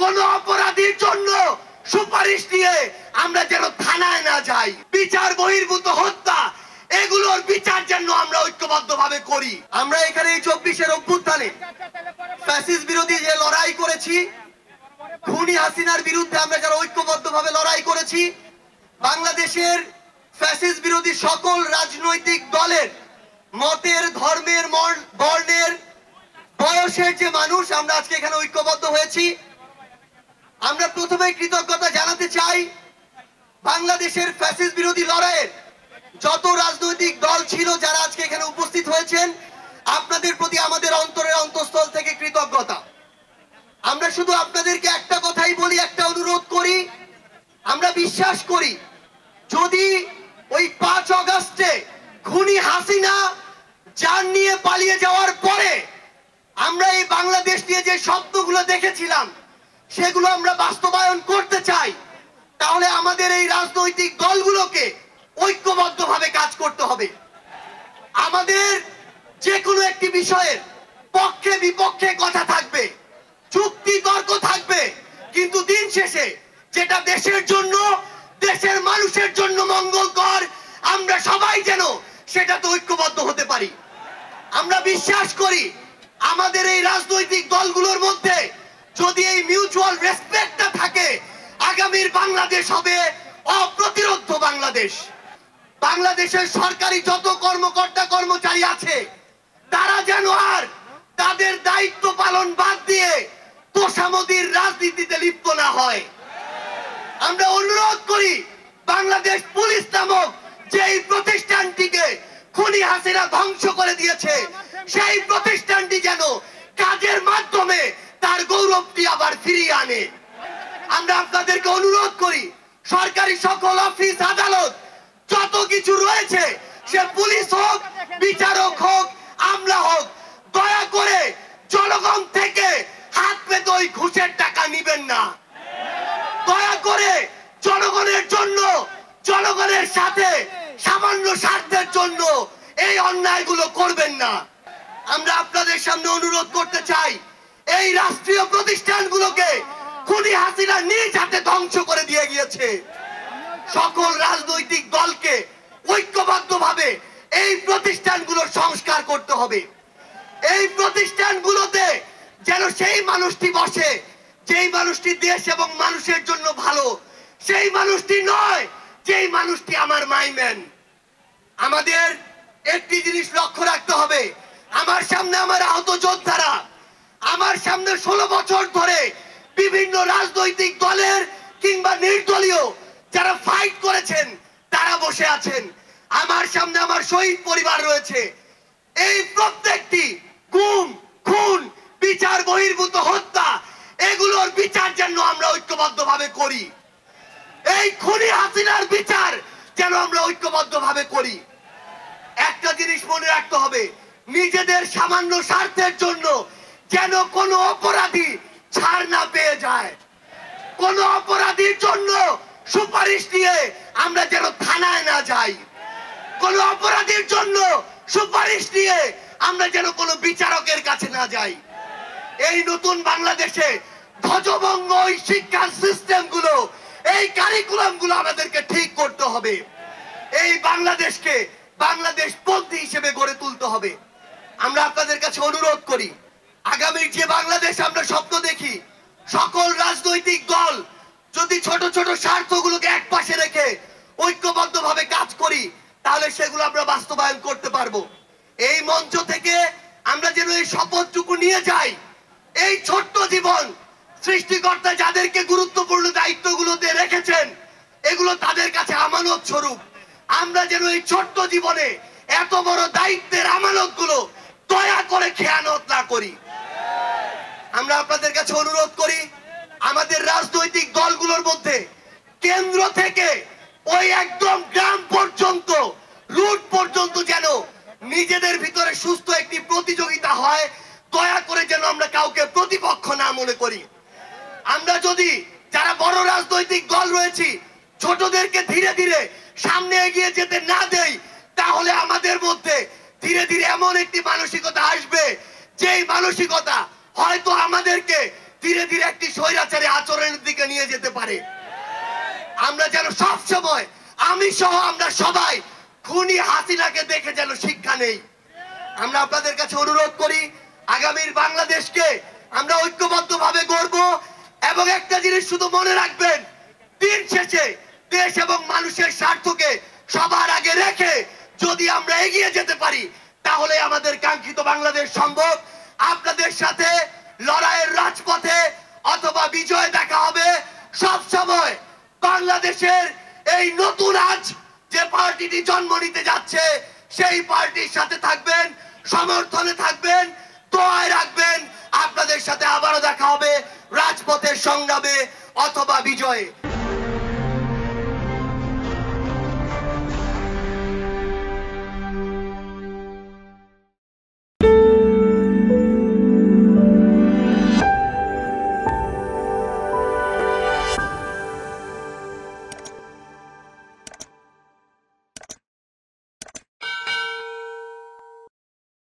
কোন অপরাধীর জন্য সুপারিশ নিয়ে আমরা যেন থানায় না যাই। বিচার বহির্ভূত হত্যা এগুলোর বিচার যেন আমরা ঐক্যবদ্ধভাবে করি। আমরা এখানে এই 24-এর অভ্যুত্থানে ফ্যাসিস্ট বিরোধী যে লড়াই করেছি, খুনি হাসিনার বিরুদ্ধে আমরা যারা ঐক্যবদ্ধভাবে লড়াই করেছি, বাংলাদেশের ফ্যাসিস্ট বিরোধী সকল রাজনৈতিক দলের মতের, ধর্মের, বর্ণের, বয়সের যে মানুষ আমরা আজকে এখানে ঐক্যবদ্ধ হয়েছি। আমরা প্রথমে কৃতজ্ঞতা জানাতে চাই বাংলাদেশের ফ্যাসিস্ট বিরোধী লড়াইয়ের যত রাজনৈতিক দল ছিল যারা আজকে এখানে উপস্থিত হয়েছেন, আপনাদের প্রতি আমাদের অন্তরের অন্তঃস্থল থেকে কৃতজ্ঞতা। আমরা শুধু আপনাদেরকে একটা কথাই বলি, একটা অনুরোধ করি, আমরা বিশ্বাস করি যদি ওই 5 আগস্টে খুনি হাসিনা জান নিয়ে পালিয়ে যাওয়ার পরে আমরা এই বাংলাদেশ নিয়ে যে স্বপ্নগুলো দেখেছিলাম সেগুলো আমরা বাস্তবায়ন করতে চাই, তাহলে আমাদের এই রাজনৈতিক দলগুলোকে ঐক্যবদ্ধভাবে কাজ করতে হবে। আমাদের যে কোনো একটি বিষয়ের পক্ষে বিপক্ষে কথা থাকবে, যুক্তি তর্ক থাকবে, কিন্তু দিন শেষে যেটা দেশের জন্য, দেশের মানুষের জন্য মঙ্গলকর, আমরা সবাই যেন সেটাতে ঐক্যবদ্ধ হতে পারি। আমরা বিশ্বাস করি আমাদের এই রাজনৈতিক দলগুলোর মধ্যে যদি এই মিউচুয়াল রেসপেক্টটা থাকে, আগামীর বাংলাদেশ হবে অপ্রতিরোধ্য বাংলাদেশ। বাংলাদেশের সরকারি যত কর্মকর্তা কর্মচারী আছে তারা যেন আর তাদের দায়িত্ব পালন বাদ দিয়ে তোষামোদীর রাজনীতিতে লিপ্ত না হয়। আমরা অনুরোধ করি বাংলাদেশ পুলিশ নামক যেই প্রতিষ্ঠানটিকে খুনি হাসিনা ধ্বংস করে দিয়েছে, সেই প্রতিষ্ঠানটি যেন কাজের মাধ্যমে তার গৌরবটি আবার ফিরিয়ে আনে। আমরা আপনাদেরকে অনুরোধ করি সরকারি সকল অফিস আদালত যত কিছু রয়েছে, সে পুলিশ হোক, বিচারক হোক, আমলা হোক, দয়া করে জনগণ থেকে হাত পেতে ওই ঘুষের টাকা নিবেন না। দয়া করে জনগণের জন্য, জনগণের সাথে সামান্য স্বার্থের জন্য এই অন্যায়গুলো করবেন না। আমরা আপনাদের সামনে অনুরোধ করতে চাই এই রাষ্ট্রীয় প্রতিষ্ঠানগুলোকে খুনি হাসিনা নিজ হাতে ধ্বংস করে দিয়ে গিয়েছে। সকল রাজনৈতিক দলকে ঐক্যবদ্ধভাবে এই প্রতিষ্ঠানগুলোর সংস্কার করতে হবে। এই প্রতিষ্ঠানগুলোতে যেন সেই মানুষটি বসে যেই মানুষটি দেশ এবং মানুষের জন্য ভালো, সেই মানুষটি নয় যেই মানুষটি আমার মাইম্যান। আমাদের একটি জিনিস লক্ষ্য রাখতে হবে, আমার সামনে আমার আহত যোদ্ধারা, আমার সামনে 16 বছর ধরে বিভিন্ন রাজনৈতিক দলের কিংবা নির্দলীয় যারা ফাইট করেছেন তারা বসে আছেন। আমার সামনে আমার শহীদ পরিবার রয়েছে। এই প্রত্যেকটি গুম, খুন, বিচার বহির্ভূত হত্যা এগুলোর বিচার যেন আমরা ঐক্যবদ্ধভাবে করি। এই খুনি হাসিনার বিচার যেন আমরা ঐক্যবদ্ধভাবে করি। একটা জিনিস মনে রাখতে হবে, নিজেদের সামান্য স্বার্থের জন্য যেন কোনো অপরাধী ছাড় না পেয়ে যায়। কোন অপরাধীর জন্য সুপারিশ নিয়ে আমরা যেন থানায় না যাই। কোন অপরাধীর জন্য সুপারিশ নিয়ে আমরা যেন কোনো বিচারকের কাছে না যাই। এই নতুন বাংলাদেশে ধ্বজভঙ্গ ওই শিক্ষার সিস্টেম গুলো, এই কারিকুলাম গুলো আমাদেরকে ঠিক করতে হবে। এই বাংলাদেশকে বাংলাদেশ পন্থী হিসেবে গড়ে তুলতে হবে। আমরা আপনাদের কাছে অনুরোধ করি আগামীর যে বাংলাদেশ আমরা স্বপ্ন দেখি, সকল রাজনৈতিক দল যদি ছোট ছোট স্বার্থগুলোকে এক পাশে রেখে ঐক্যবদ্ধভাবে কাজ করি, তাহলে সেগুলো আমরা বাস্তবায়ন করতে পারবো। এই মঞ্চ থেকে আমরা যেন এই শপথটুকু নিয়ে যাই, এই ছোট্ট জীবন সৃষ্টিকর্তা যাদেরকে গুরুত্বপূর্ণ দায়িত্বগুলোতে রেখেছেন এগুলো তাদের কাছে আমানত স্বরূপ। আমরা যেন এই ছোট্ট জীবনে এত বড় দায়িত্বের আমানত গুলো দয়া করে খেয়ানত না করি। আমরা আপনাদের কাছে অনুরোধ করি আমাদের রাজনৈতিক দলগুলোর মধ্যে কেন্দ্র থেকে ওই একদম গ্রাম পর্যন্ত, রুট পর্যন্ত যেন নিজেদের ভিতরে সুস্থ একটি প্রতিযোগিতা হয়। দয়া করে যেন আমরা কাউকে প্রতিপক্ষ না মনে করি। আমরা যদি যারা বড় রাজনৈতিক দল রয়েছি ছোটদেরকে ধীরে ধীরে সামনে এগিয়ে যেতে না দেই, তাহলে আমাদের মধ্যে ধীরে ধীরে এমন একটি মানসিকতা আসবে যেই মানসিকতা হয়তো আমাদেরকে ধীরে ধীরে একটি স্বৈরাচারে রূপান্তরের দিকে নিয়ে যেতে পারে। আমরা যেন সব সময়, আমি সহ আমরা সবাই খুনি হাসিনাকে দেখে যেন শিক্ষা নেই। আমরা আপনাদের কাছে অনুরোধ করি, আগামীর বাংলাদেশকে আমরা ঐক্যবদ্ধভাবে গড়ব। এবং একটা জিনিস শুধু মনে রাখবেন, দিন শেষে দেশ এবং মানুষের স্বার্থকে সবার আগে রেখে যদি আমরা এগিয়ে যেতে পারি, তাহলে আমাদের কাঙ্ক্ষিত বাংলাদেশ সম্ভব। আপনাদের সাথে লড়াইয়ের রাজপথে অথবা বিজয় দেখা হবে। সব সময় বাংলাদেশের এই নতুন আজ যে পার্টিটি জন্ম নিতে যাচ্ছে, সেই পার্টির সাথে থাকবেন, সমর্থনে থাকবেন, দোয়ায় রাখবেন। আপনাদের সাথে আবারও দেখা হবে রাজপথের সংগ্রামে অথবা বিজয়ে।